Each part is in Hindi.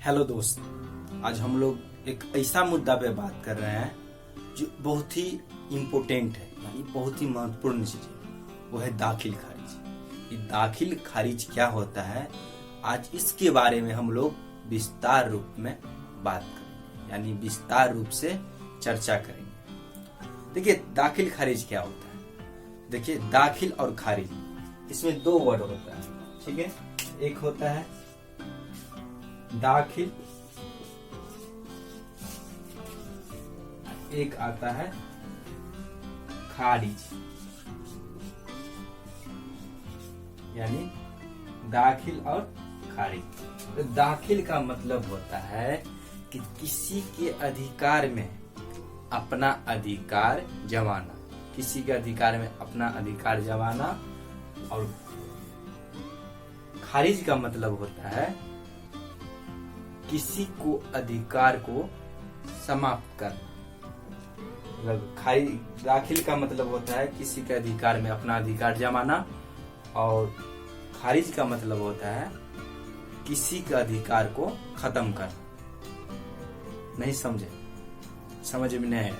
हेलो दोस्त, आज हम लोग एक ऐसा मुद्दा पे बात कर रहे हैं जो बहुत ही इम्पोर्टेंट है, यानी बहुत ही महत्वपूर्ण चीज है। वो है दाखिल खारिज। ये दाखिल खारिज क्या होता है, आज इसके बारे में हम लोग विस्तार रूप में बात करेंगे, यानी विस्तार रूप से चर्चा करेंगे। देखिए दाखिल खारिज क्या होता है। देखिए दाखिल और खारिज, इसमें दो वर्ड होता है, ठीक है। एक होता है दाखिल, एक आता है खारिज, यानी दाखिल और खारिज। तो दाखिल का मतलब होता है कि किसी के अधिकार में अपना अधिकार जमाना, किसी के अधिकार में अपना अधिकार जमाना। और खारिज का मतलब होता है किसी को अधिकार को समाप्त करना। मतलब दाखिल का मतलब होता है किसी के अधिकार में अपना अधिकार जमाना, और खारिज का मतलब होता है किसी के अधिकार को खत्म करना। नहीं समझे? समझ में नहीं आया?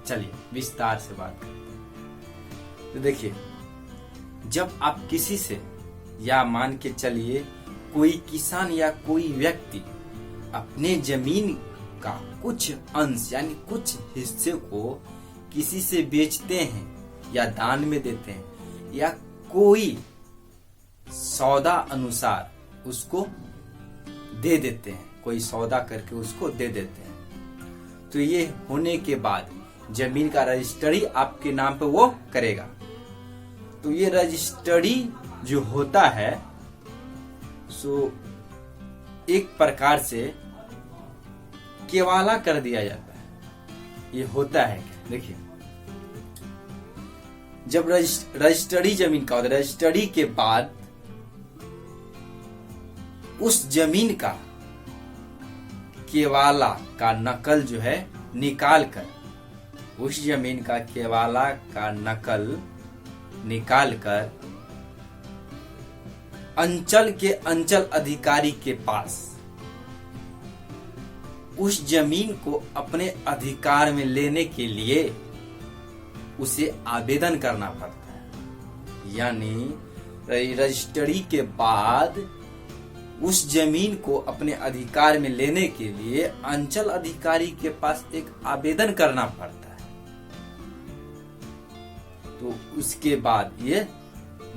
चलिए विस्तार से बात करते हैं। तो देखिए, जब आप किसी से, या मान के चलिए कोई किसान या कोई व्यक्ति अपने जमीन का कुछ अंश यानी कुछ हिस्से को किसी से बेचते हैं या दान में देते हैं, या कोई सौदा अनुसार उसको दे देते हैं, कोई सौदा करके उसको दे देते हैं, तो ये होने के बाद जमीन का रजिस्ट्री आपके नाम पे वो करेगा। तो ये रजिस्ट्री जो होता है सो एक प्रकार से केवाला कर दिया जाता है। ये होता है क्या? देखिए, जब रजिस्ट्री जमीन का होता है, रजिस्ट्री के बाद उस जमीन का केवाला का नकल जो है निकाल कर, उस जमीन का केवाला का नकल निकाल कर अंचल के अंचल अधिकारी के पास उस जमीन को अपने अधिकार में लेने के लिए उसे आवेदन करना पड़ता है। यानी रजिस्ट्री के बाद उस जमीन को अपने अधिकार में लेने के लिए अंचल अधिकारी के पास एक आवेदन करना पड़ता है। तो उसके बाद ये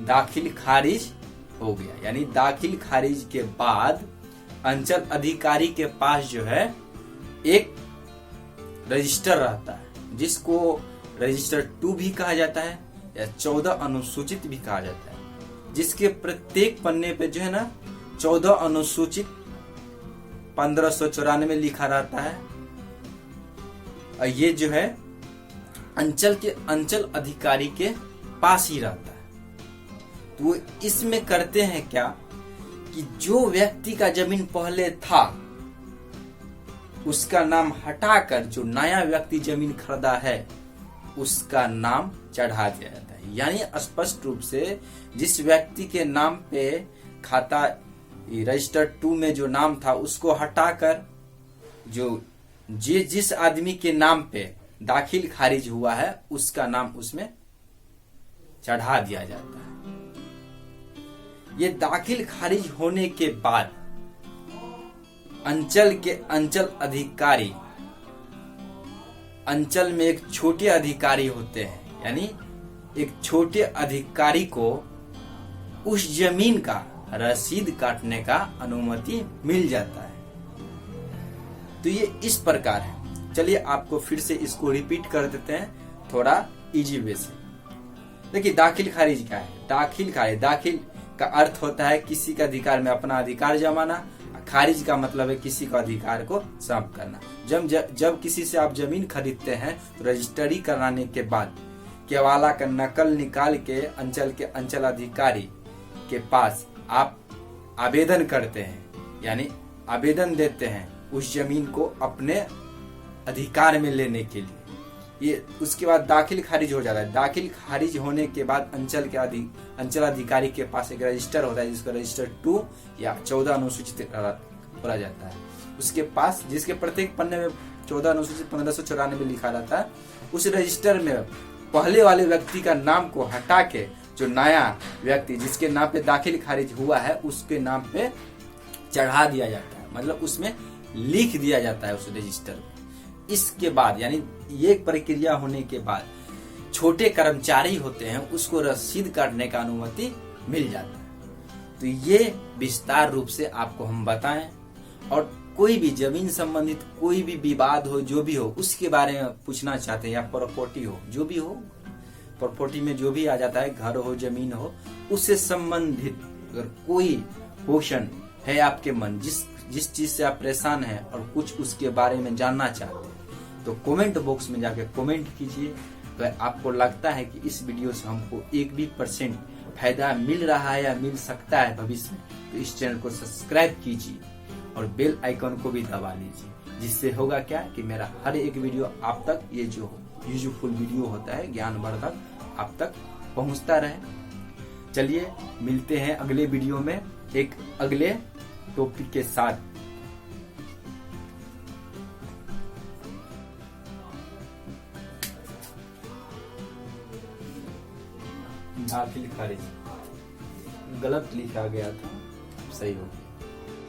दाखिल खारिज हो गया। यानी दाखिल खारिज के बाद अंचल अधिकारी के पास जो है एक रजिस्टर रहता है, जिसको रजिस्टर 2 भी कहा जाता है या 14 अनुसूचित भी कहा जाता है, जिसके प्रत्येक पन्ने पे जो है ना 14 अनुसूचित 1594 लिखा रहता है। और ये जो है अंचल के अंचल अधिकारी के पास ही रहता है। तो इसमें करते हैं क्या कि जो व्यक्ति का जमीन पहले था उसका नाम हटाकर जो नया व्यक्ति जमीन खरीदा है उसका नाम चढ़ा दिया जाता है। यानी स्पष्ट रूप से जिस व्यक्ति के नाम पे खाता रजिस्टर 2 में जो नाम था उसको हटाकर जो जिस आदमी के नाम पे दाखिल खारिज हुआ है उसका नाम उसमें चढ़ा दिया जाता है। ये दाखिल खारिज होने के बाद अंचल के अंचल अधिकारी, अंचल में एक छोटे अधिकारी होते हैं, यानी एक छोटे अधिकारी को उस जमीन का रसीद काटने का अनुमति मिल जाता है। तो ये इस प्रकार है। चलिए आपको फिर से इसको रिपीट कर देते हैं थोड़ा इजी वे से। देखिए दाखिल खारिज क्या है। दाखिल खारिज, दाखिल का अर्थ होता है किसी के अधिकार में अपना अधिकार जमाना, खारिज का मतलब है किसी का अधिकार को समाप्त करना। जब किसी से आप जमीन खरीदते हैं तो रजिस्ट्री कराने के बाद केवाला का नकल निकाल के अंचल अधिकारी के पास आप आवेदन करते हैं, यानी आवेदन देते हैं उस जमीन को अपने अधिकार में लेने के लिए। ये उसके बाद दाखिल खारिज हो जाता है। दाखिल खारिज होने के बाद अंचल अधिकारी के पास एक रजिस्टर होता है जिसका रजिस्टर 2 या 14 अनुसूचित खोला जाता है। उसके पास जिसके प्रत्येक पन्ने में 14 अनुसूची 1594 लिखा रहता है, उस रजिस्टर में पहले वाले व्यक्ति का नाम को हटा के जो नया व्यक्ति जिसके नाम पे दाखिल खारिज हुआ है उसके नाम पे चढ़ा दिया जाता है, मतलब उसमें लिख दिया जाता है उस रजिस्टर में। इसके बाद यानी ये प्रक्रिया होने के बाद छोटे कर्मचारी होते हैं उसको रसीद काटने का अनुमति मिल जाता है। तो ये विस्तार रूप से आपको हम बताएं, और कोई भी जमीन संबंधित कोई भी विवाद हो, जो भी हो, उसके बारे में पूछना चाहते हैं, या प्रॉपर्टी हो, जो भी हो, प्रॉपर्टी में जो भी आ जाता है, घर हो, जमीन हो, उससे संबंधित अगर कोई क्वेश्चन है आपके मन, जिस चीज से आप परेशान हैं और कुछ उसके बारे में जानना चाहते हैं, तो कमेंट बॉक्स में जाके कमेंट कीजिए। तो आपको लगता है कि इस वीडियो से हमको 1% फायदा मिल रहा है या मिल सकता है भविष्य में, तो इस चैनल को सब्सक्राइब कीजिए और बेल आइकन को भी दबा लीजिए, जिससे होगा क्या कि मेरा हर एक वीडियो आप तक, ये जो यूजफुल वीडियो होता है ज्ञानवर्धक, आप तक पहुंचता रहे। चलिए मिलते हैं अगले वीडियो में एक अगले टॉपिक के साथ। दाखिल खारिज गलत लिखा गया था, सही हो गया।